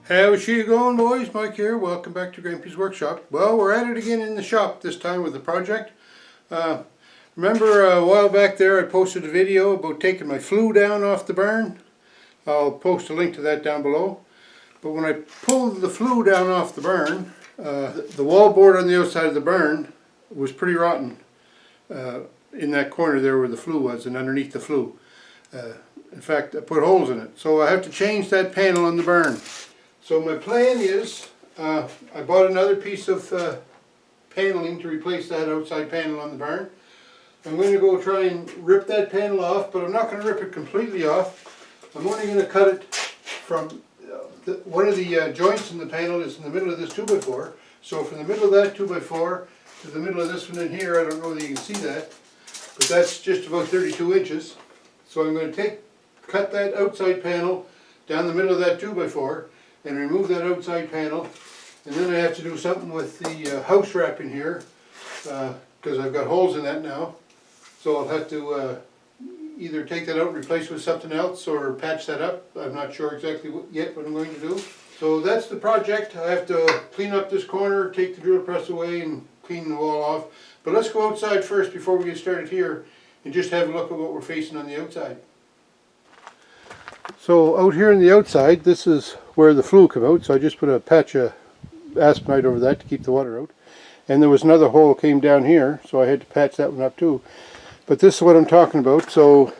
How's she going, boys? Mike here. Welcome back to Grampie's workshop. Well, we're at it again in the shop, this time with the project. Remember a while back there I posted a video about taking my flue down off the barn? I'll post a link to that down below. But when I pulled the flue down off the barn, the wall board on the outside of the barn was pretty rotten in that corner there where the flue was and underneath the flue. In fact, I put holes in it. So I have to change that panel on the barn. So my plan is, I bought another piece of paneling to replace that outside panel on the barn. I'm going to go try and rip that panel off, but I'm not going to rip it completely off. I'm only going to cut it from, one of the joints in the panel is in the middle of this 2x4. So from the middle of that 2x4 to the middle of this one in here, I don't know whether you can see that, but that's just about 32 inches. So I'm going to cut that outside panel down the middle of that 2x4 and remove that outside panel, and then I have to do something with the house wrap in here because I've got holes in that now. So I'll have to either take that out and replace with something else or patch that up. I'm not sure exactly yet what I'm going to do. So that's the project. I have to clean up this corner, take the drill press away and clean the wall off. But let's go outside first before we get started here and just have a look at what we're facing on the outside. So out here on the outside, this is where the flue came out, so I just put a patch of aspenite over that to keep the water out. And there was another hole came down here, so I had to patch that one up too. But this is what I'm talking about. So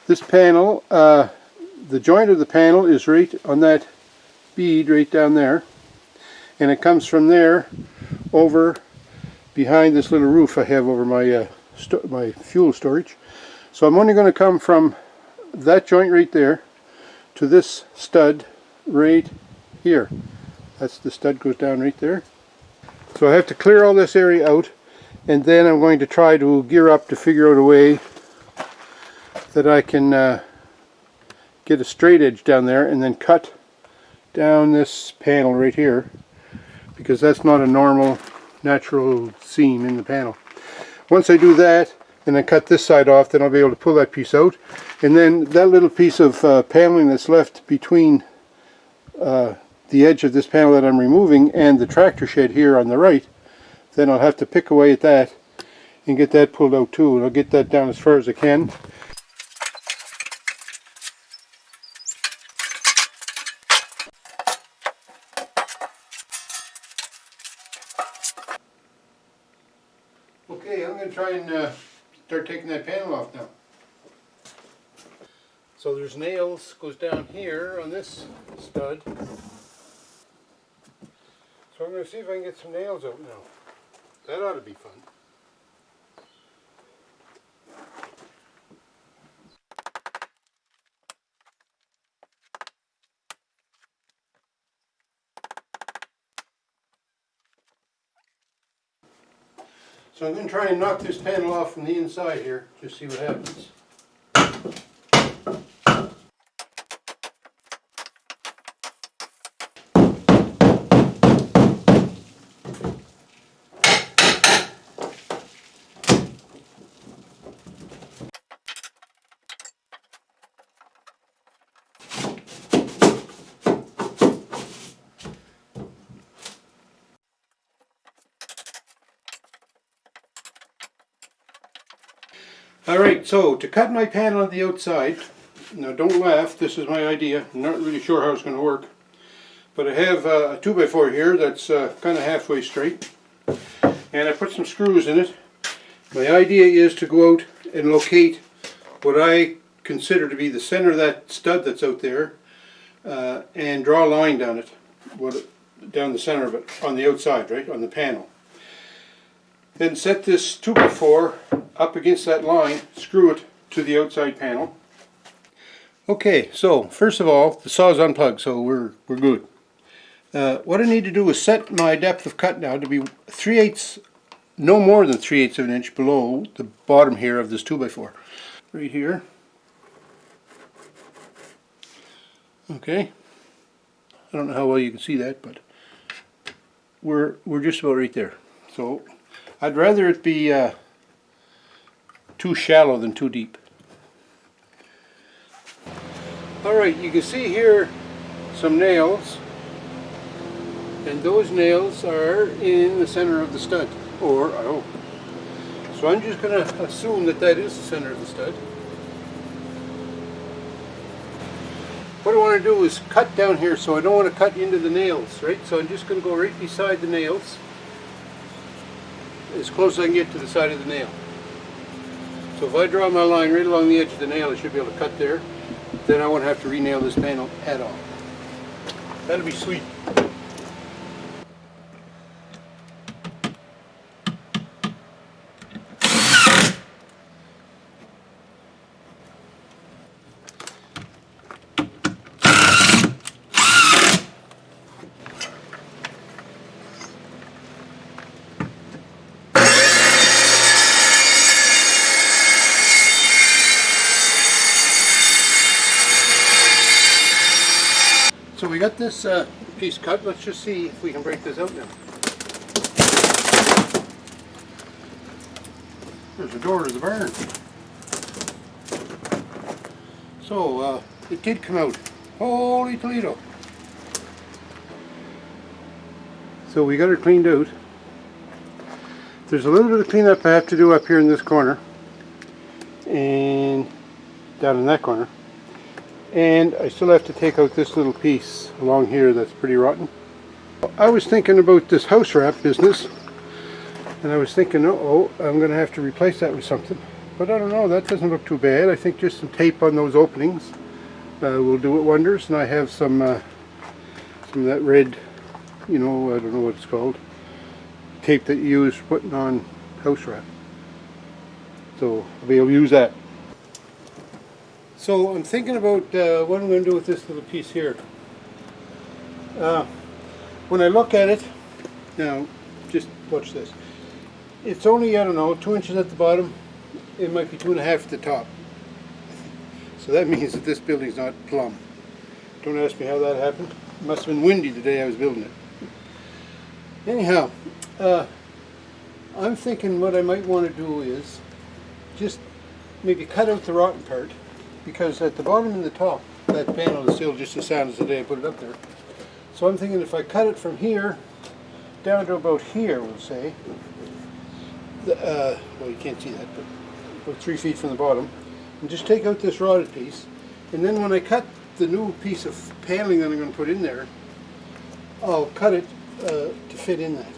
this panel, the joint of the panel is right on that bead right down there, and it comes from there over behind this little roof I have over my my fuel storage. So I'm only going to come from that joint right there to this stud right here. That's the stud goes down right there. So I have to clear all this area out, and then I'm going to try to gear up to figure out a way that I can get a straight edge down there and then cut down this panel right here, because that's not a normal natural seam in the panel. Once I do that and then cut this side off, then I'll be able to pull that piece out, and then that little piece of paneling that's left between the edge of this panel that I'm removing and the tractor shed here on the right, then I'll have to pick away at that and get that pulled out too, and I'll get that down as far as I can. Okay, I'm going to try and start taking that panel off now. So there's nails, goes down here on this stud. So I'm going to see if I can get some nails out now. That ought to be fun. So I'm going to try and knock this panel off from the inside here, just see what happens. Alright, so to cut my panel on the outside, now don't laugh, this is my idea, I'm not really sure how it's going to work, but I have a 2x4 here that's kind of halfway straight, and I put some screws in it. My idea is to go out and locate what I consider to be the center of that stud that's out there, and draw a line down it, down the center of it, on the outside, right, on the panel. Then set this 2x4 up against that line, screw it to the outside panel. Okay, so first of all, the saw is unplugged, so we're good. What I need to do is set my depth of cut now to be 3/8, no more than 3/8 of an inch below the bottom here of this 2x4. Right here. Okay. I don't know how well you can see that, but we're just about right there. So I'd rather it be too shallow than too deep. Alright, you can see here some nails, and those nails are in the center of the stud, or I hope. So I'm just going to assume that that is the center of the stud. What I want to do is cut down here, so I don't want to cut into the nails, right? So I'm just going to go right beside the nails, as close as I can get to the side of the nail. So if I draw my line right along the edge of the nail, I should be able to cut there. Then I won't have to re-nail this panel at all. That'll be sweet. So we got this piece cut. Let's just see if we can break this out now. There's the door to the barn. So it did come out. Holy Toledo. So we got it cleaned out. There's a little bit of cleanup I have to do up here in this corner and down in that corner. And I still have to take out this little piece along here that's pretty rotten. I was thinking about this house wrap business, and I was thinking, oh, I'm going to have to replace that with something. But I don't know, that doesn't look too bad. I think just some tape on those openings will do it wonders. And I have some of that red, you know, I don't know what it's called, tape that you use for putting on house wrap. So I'll be able to use that. So I'm thinking about what I'm going to do with this little piece here. When I look at it, now just watch this. It's only, I don't know, 2 inches at the bottom. It might be 2.5 at the top. So that means that this building's not plumb. Don't ask me how that happened. It must have been windy the day I was building it. Anyhow, I'm thinking what I might want to do is just maybe cut out the rotten part. Because at the bottom and the top, that panel is still just as sound as the day I put it up there. So I'm thinking if I cut it from here down to about here, we'll say, well, you can't see that, but about 3 feet from the bottom, and just take out this rotted piece, and then when I cut the new piece of paneling that I'm going to put in there, I'll cut it to fit in that.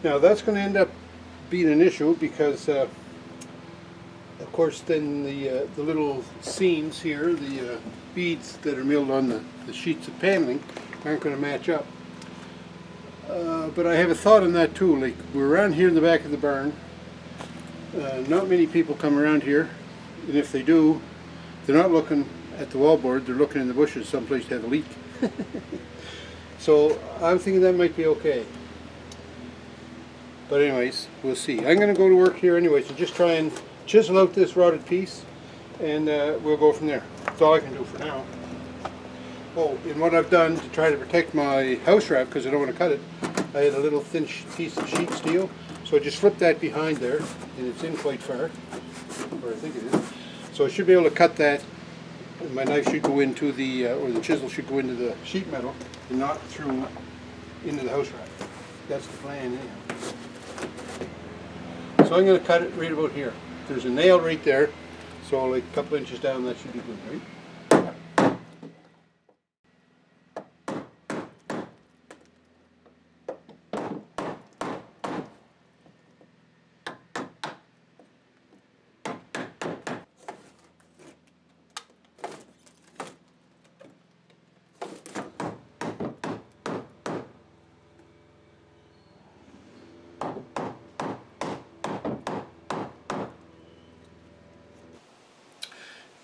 Now that's going to end up being an issue because of course then the little seams here, the beads that are milled on the sheets of paneling aren't going to match up. But I have a thought on that too. Like, we're around here in the back of the barn. Not many people come around here, and if they do, they're not looking at the wallboard, they're looking in the bushes someplace to have a leak. So I'm thinking that might be okay. But anyways, we'll see. I'm going to go to work here anyway, so just try and chisel out this rotted piece, and we'll go from there. That's all I can do for now. Oh, and what I've done to try to protect my house wrap, because I don't want to cut it, I had a little thin piece of sheet steel, so I just flipped that behind there, and it's in quite far, or I think it is. So I should be able to cut that, and my knife should go into the, or the chisel should go into the sheet metal, and not through into the house wrap. That's the plan anyhow. So I'm going to cut it right about here. There's a nail right there, so like a couple inches down, that should be good, right?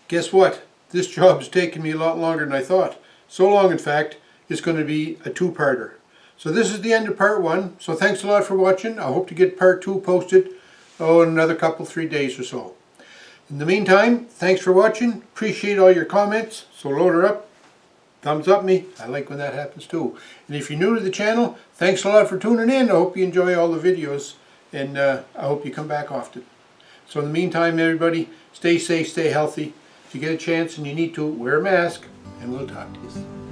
Guess what? This job's taken me a lot longer than I thought. So long, in fact, it's going to be a two-parter. So this is the end of part 1. So thanks a lot for watching. I hope to get part 2 posted in another 3 days or so. In the meantime, thanks for watching. Appreciate all your comments. So load her up. Thumbs up me. I like when that happens too. And if you're new to the channel, thanks a lot for tuning in. I hope you enjoy all the videos, and I hope you come back often. So in the meantime, everybody, stay safe, stay healthy. If you get a chance and you need to, wear a mask, and we'll talk to you soon.